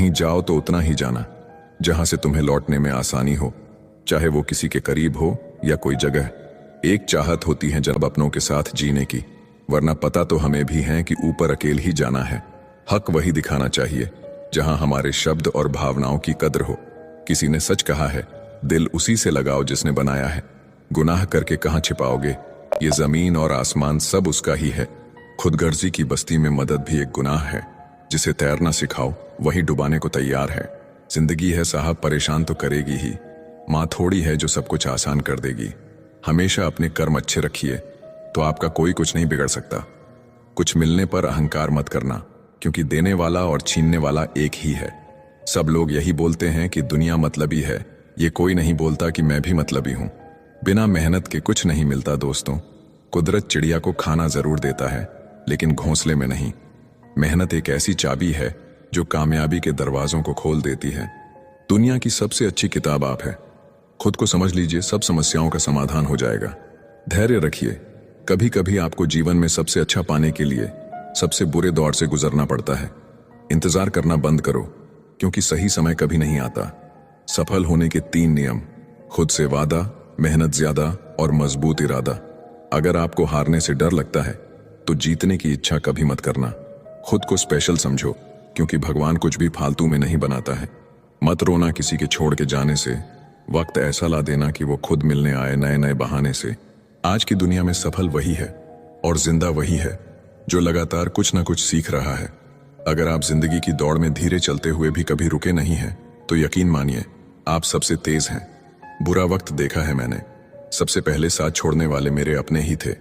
कहीं जाओ तो उतना ही जाना जहां से तुम्हें लौटने में आसानी हो, चाहे वो किसी के करीब हो या कोई जगह। एक चाहत होती है जब अपनों के साथ जीने की, वरना पता तो हमें भी है कि ऊपर अकेले ही जाना है। हक वही दिखाना चाहिए जहां हमारे शब्द और भावनाओं की कद्र हो। किसी ने सच कहा है, दिल उसी से लगाओ जिसने बनाया है। गुनाह करके कहां छिपाओगे, ये जमीन और आसमान सब उसका ही है। खुदगर्जी की बस्ती में मदद भी एक गुनाह है। जिसे तैरना सिखाओ वही डुबाने को तैयार है। जिंदगी है साहब, परेशान तो करेगी ही। माँ थोड़ी है जो सब कुछ आसान कर देगी। हमेशा अपने कर्म अच्छे रखिए तो आपका कोई कुछ नहीं बिगड़ सकता। कुछ मिलने पर अहंकार मत करना, क्योंकि देने वाला और छीनने वाला एक ही है। सब लोग यही बोलते हैं कि दुनिया मतलबी है, ये कोई नहीं बोलता कि मैं भी मतलबी हूं। बिना मेहनत के कुछ नहीं मिलता दोस्तों। कुदरत चिड़िया को खाना जरूर देता है, लेकिन घोंसले में नहीं। मेहनत एक ऐसी चाबी है जो कामयाबी के दरवाजों को खोल देती है। दुनिया की सबसे अच्छी किताब आप है। खुद को समझ लीजिए, सब समस्याओं का समाधान हो जाएगा। धैर्य रखिए। कभी कभी आपको जीवन में सबसे अच्छा पाने के लिए सबसे बुरे दौर से गुजरना पड़ता है। इंतजार करना बंद करो, क्योंकि सही समय कभी नहीं आता। सफल होने के 3 नियम: खुद से वादा, मेहनत ज्यादा और मजबूत इरादा। अगर आपको हारने से डर लगता है तो जीतने की इच्छा कभी मत करना। खुद को स्पेशल समझो, क्योंकि भगवान कुछ भी फालतू में नहीं बनाता है। मत रोना किसी के छोड़ के जाने से। वक्त ऐसा ला देना कि वो खुद मिलने आए नए नए बहाने से। आज की दुनिया में सफल वही है और जिंदा वही है जो लगातार कुछ ना कुछ सीख रहा है। अगर आप जिंदगी की दौड़ में धीरे चलते हुए भी कभी रुके नहीं हैं, तो यकीन मानिए आप सबसे तेज हैं। बुरा वक्त देखा है मैंने। सबसे पहले साथ छोड़ने वाले मेरे अपने ही थे।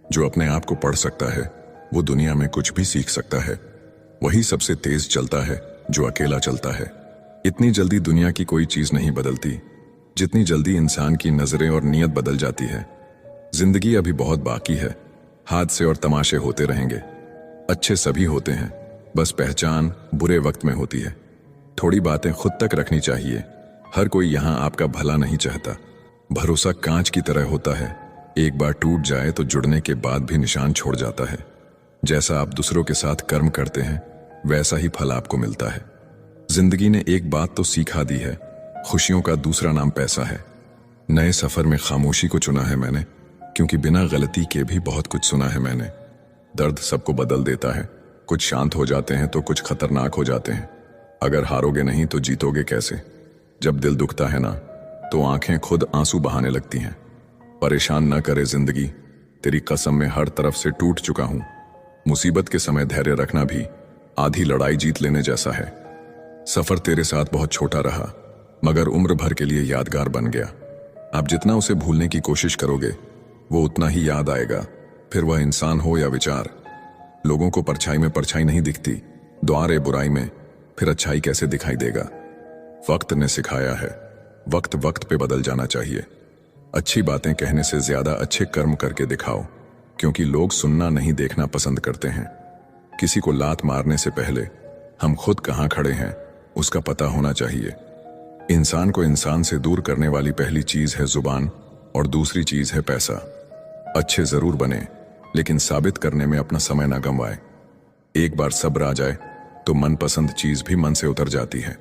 जो अपने आप को पढ़ सकता है वो दुनिया में कुछ भी सीख सकता है। वही सबसे तेज चलता है जो अकेला चलता है। इतनी जल्दी दुनिया की कोई चीज नहीं बदलती जितनी जल्दी इंसान की नजरें और नीयत बदल जाती है। जिंदगी अभी बहुत बाकी है। हादसे और तमाशे होते रहेंगे। अच्छे सभी होते हैं, बस पहचान बुरे वक्त में होती है। थोड़ी बातें खुद तक रखनी चाहिए। हर कोई यहां आपका भला नहीं चाहता। भरोसा कांच की तरह होता है, एक बार टूट जाए तो जुड़ने के बाद भी निशान छोड़ जाता है। जैसा आप दूसरों के साथ कर्म करते हैं वैसा ही फल आपको मिलता है। जिंदगी ने एक बात तो सिखा दी है, खुशियों का दूसरा नाम पैसा है। नए सफर में खामोशी को चुना है मैंने, क्योंकि बिना गलती के भी बहुत कुछ सुना है मैंने। दर्द सबको बदल देता है, कुछ शांत हो जाते हैं तो कुछ खतरनाक हो जाते हैं। अगर हारोगे नहीं तो जीतोगे कैसे? जब दिल दुखता है ना, तो आंखें खुद आंसू बहाने लगती हैं। परेशान न करे जिंदगी, तेरी कसम में हर तरफ से टूट चुका हूं। मुसीबत के समय धैर्य रखना भी आधी लड़ाई जीत लेने जैसा है। सफर तेरे साथ बहुत छोटा रहा, मगर उम्र भर के लिए यादगार बन गया। आप जितना उसे भूलने की कोशिश करोगे वो उतना ही याद आएगा, फिर वह इंसान हो या विचार। लोगों को परछाई में परछाई नहीं दिखती, द्वारे बुराई में फिर अच्छाई कैसे दिखाई देगा? वक्त ने सिखाया है, वक्त वक्त पे बदल जाना चाहिए। अच्छी बातें कहने से ज्यादा अच्छे कर्म करके दिखाओ, क्योंकि लोग सुनना नहीं देखना पसंद करते हैं। किसी को लात मारने से पहले हम खुद कहां खड़े हैं उसका पता होना चाहिए। इंसान को इंसान से दूर करने वाली पहली चीज है जुबान और दूसरी चीज है पैसा। अच्छे जरूर बने, लेकिन साबित करने में अपना समय ना गंवाए। एक बार सब्र आ जाए तो मनपसंद चीज भी मन से उतर जाती है।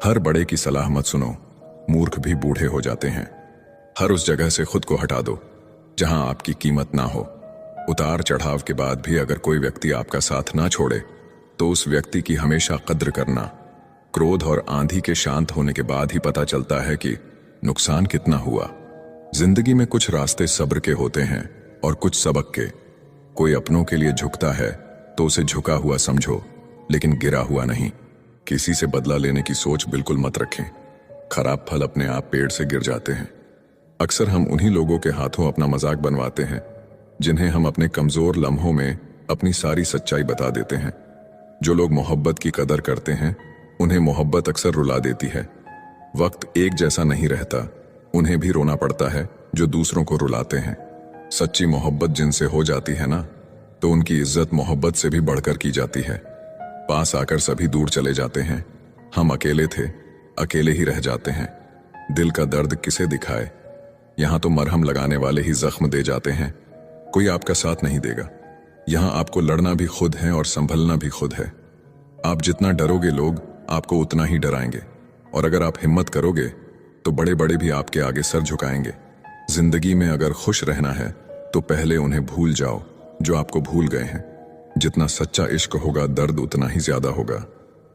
हर बड़े की सलाह मत सुनो, मूर्ख भी बूढ़े हो जाते हैं। हर उस जगह से खुद को हटा दो जहां आपकी कीमत ना हो। उतार चढ़ाव के बाद भी अगर कोई व्यक्ति आपका साथ ना छोड़े तो उस व्यक्ति की हमेशा कद्र करना। क्रोध और आंधी के शांत होने के बाद ही पता चलता है कि नुकसान कितना हुआ। जिंदगी में कुछ रास्ते सब्र के होते हैं और कुछ सबक के। कोई अपनों के लिए झुकता है तो उसे झुका हुआ समझो, लेकिन गिरा हुआ नहीं। किसी से बदला लेने की सोच बिल्कुल मत रखें। खराब फल अपने आप पेड़ से गिर जाते हैं। अक्सर हम उन्हीं लोगों के हाथों अपना मजाक बनवाते हैं जिन्हें हम अपने कमजोर लम्हों में अपनी सारी सच्चाई बता देते हैं। जो लोग मोहब्बत की कदर करते हैं उन्हें मोहब्बत अक्सर रुला देती है। वक्त एक जैसा नहीं रहता, उन्हें भी रोना पड़ता है जो दूसरों को रुलाते हैं। सच्ची मोहब्बत जिनसे हो जाती है ना, तो उनकी इज्जत मोहब्बत से भी बढ़कर की जाती है। पास आकर सभी दूर चले जाते हैं। हम अकेले थे, अकेले ही रह जाते हैं। दिल का दर्द किसे दिखाए? यहां तो मरहम लगाने वाले ही जख्म दे जाते हैं। कोई आपका साथ नहीं देगा। यहां आपको लड़ना भी खुद है और संभलना भी खुद है। आप जितना डरोगे लोग आपको उतना ही डराएंगे, और अगर आप हिम्मत करोगे तो बड़े बड़े भी आपके आगे सर झुकाएंगे। जिंदगी में अगर खुश रहना है तो पहले उन्हें भूल जाओ जो आपको भूल गए हैं। जितना सच्चा इश्क होगा दर्द उतना ही ज्यादा होगा।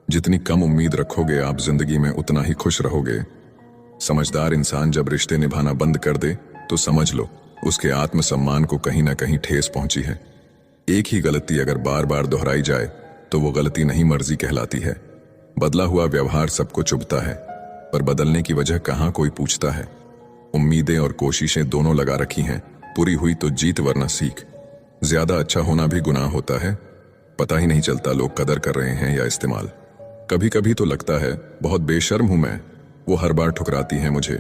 जितनी कम उम्मीद रखोगे आप जिंदगी में उतना ही खुश रहोगे। समझदार इंसान जब रिश्ते निभाना बंद कर दे तो समझ लो उसके आत्मसम्मान को कहीं ना कहीं ठेस पहुंची है। एक ही गलती अगर बार बार दोहराई जाए तो वो गलती नहीं मर्जी कहलाती है। बदला हुआ व्यवहार सबको चुभता है, पर बदलने की वजह कहाँ कोई पूछता है। उम्मीदें और कोशिशें दोनों लगा रखी हैं, पूरी हुई तो जीत वरना सीख। ज्यादा अच्छा होना भी गुनाह होता है, पता ही नहीं चलता लोग कदर कर रहे हैं या इस्तेमाल। कभी कभी तो लगता है बहुत बेशर्म हूं मैं, वो हर बार ठुकराती हैं मुझे,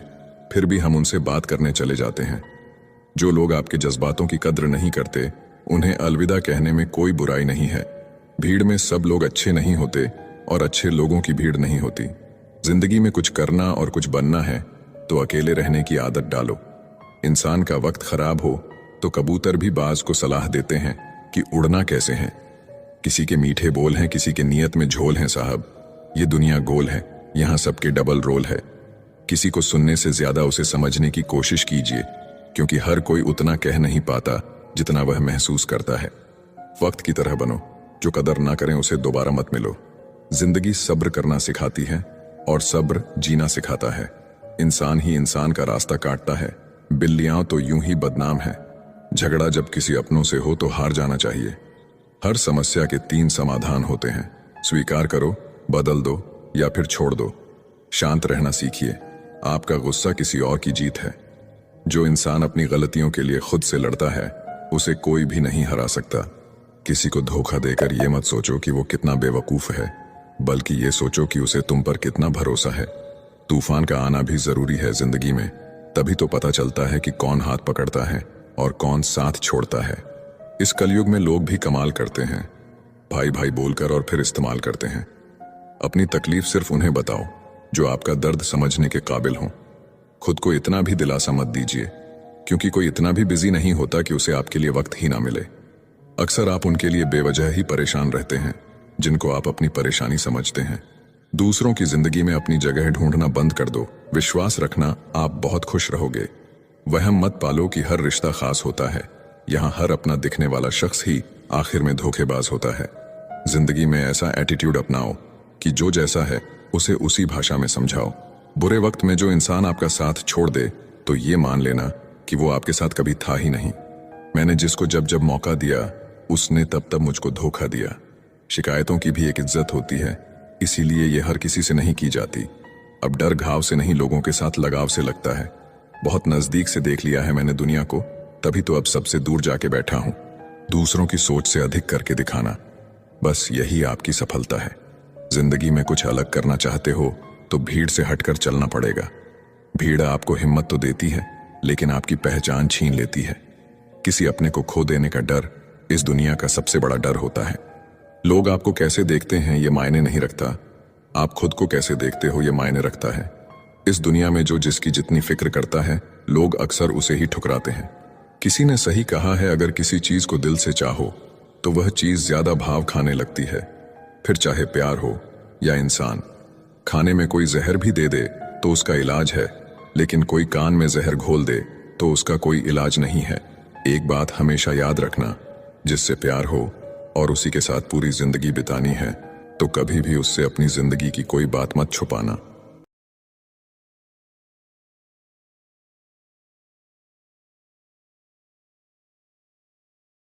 फिर भी हम उनसे बात करने चले जाते हैं। जो लोग आपके जज्बातों की कद्र नहीं करते उन्हें अलविदा कहने में कोई बुराई नहीं है। भीड़ में सब लोग अच्छे नहीं होते और अच्छे लोगों की भीड़ नहीं होती। जिंदगी में कुछ करना और कुछ बनना है तो अकेले रहने की आदत डालो। इंसान का वक्त खराब हो तो कबूतर भी बाज को सलाह देते हैं कि उड़ना कैसे है। किसी के मीठे बोल हैं, किसी के नियत में झोल हैं साहब। ये दुनिया गोल है, यहाँ सबके डबल रोल है। किसी को सुनने से ज्यादा उसे समझने की कोशिश कीजिए, क्योंकि हर कोई उतना कह नहीं पाता जितना वह महसूस करता है। वक्त की तरह बनो, जो कदर ना करें उसे दोबारा मत मिलो। जिंदगी सब्र करना सिखाती है और सब्र जीना सिखाता है। इंसान ही इंसान का रास्ता काटता है, बिल्लियां तो यूं ही बदनाम है। झगड़ा जब किसी अपनों से हो तो हार जाना चाहिए। हर समस्या के 3 समाधान होते हैं, स्वीकार करो, बदल दो या फिर छोड़ दो। शांत रहना सीखिए, आपका गुस्सा किसी और की जीत है। जो इंसान अपनी गलतियों के लिए खुद से लड़ता है उसे कोई भी नहीं हरा सकता। किसी को धोखा देकर ये मत सोचो कि वो कितना बेवकूफ है, बल्कि ये सोचो कि उसे तुम पर कितना भरोसा है। तूफान का आना भी जरूरी है जिंदगी में, तभी तो पता चलता है कि कौन हाथ पकड़ता है और कौन साथ छोड़ता है। इस कलयुग में लोग भी कमाल करते हैं, भाई भाई बोलकर और फिर इस्तेमाल करते हैं। अपनी तकलीफ सिर्फ उन्हें बताओ जो आपका दर्द समझने के काबिल हों। खुद को इतना भी दिलासा मत दीजिए, क्योंकि कोई इतना भी बिजी नहीं होता कि उसे आपके लिए वक्त ही ना मिले। अक्सर आप उनके लिए बेवजह ही परेशान रहते हैं जिनको आप अपनी परेशानी समझते हैं। दूसरों की जिंदगी में अपनी जगह ढूंढना बंद कर दो। विश्वास रखना आप बहुत खुश रहोगे। वहम मत पालो कि हर रिश्ता खास होता है। यहाँ हर अपना दिखने वाला शख्स ही आखिर में धोखेबाज होता है। जिंदगी में ऐसा एटीट्यूड अपनाओ कि जो जैसा है उसे उसी भाषा में समझाओ। बुरे वक्त में जो इंसान आपका साथ छोड़ दे तो ये मान लेना कि वो आपके साथ कभी था ही नहीं। मैंने जिसको जब जब मौका दिया उसने तब तब मुझको धोखा दिया। शिकायतों की भी एक इज्जत होती है, इसीलिए ये हर किसी से नहीं की जाती। अब डर घाव से नहीं लोगों के साथ लगाव से लगता है। बहुत नजदीक से देख लिया है मैंने दुनिया को, तभी तो अब सबसे दूर जाके बैठा हूं। दूसरों की सोच से अधिक करके दिखाना, बस यही आपकी सफलता है। जिंदगी में कुछ अलग करना चाहते हो तो भीड़ से हटकर चलना पड़ेगा। भीड़ आपको हिम्मत तो देती है लेकिन आपकी पहचान छीन लेती है। किसी अपने को खो देने का डर इस दुनिया का सबसे बड़ा डर होता है। लोग आपको कैसे देखते हैं ये मायने नहीं रखता, आप खुद को कैसे देखते हो ये मायने रखता है। इस दुनिया में जो जिसकी जितनी फिक्र करता है लोग अक्सर उसे ही ठुकराते हैं। किसी ने सही कहा है, अगर किसी चीज को दिल से चाहो तो वह चीज ज्यादा भाव खाने लगती है, फिर चाहे प्यार हो या इंसान। खाने में कोई जहर भी दे दे तो उसका इलाज है, लेकिन कोई कान में जहर घोल दे तो उसका कोई इलाज नहीं है। एक बात हमेशा याद रखना, जिससे प्यार हो और उसी के साथ पूरी जिंदगी बितानी है तो कभी भी उससे अपनी जिंदगी की कोई बात मत छुपाना।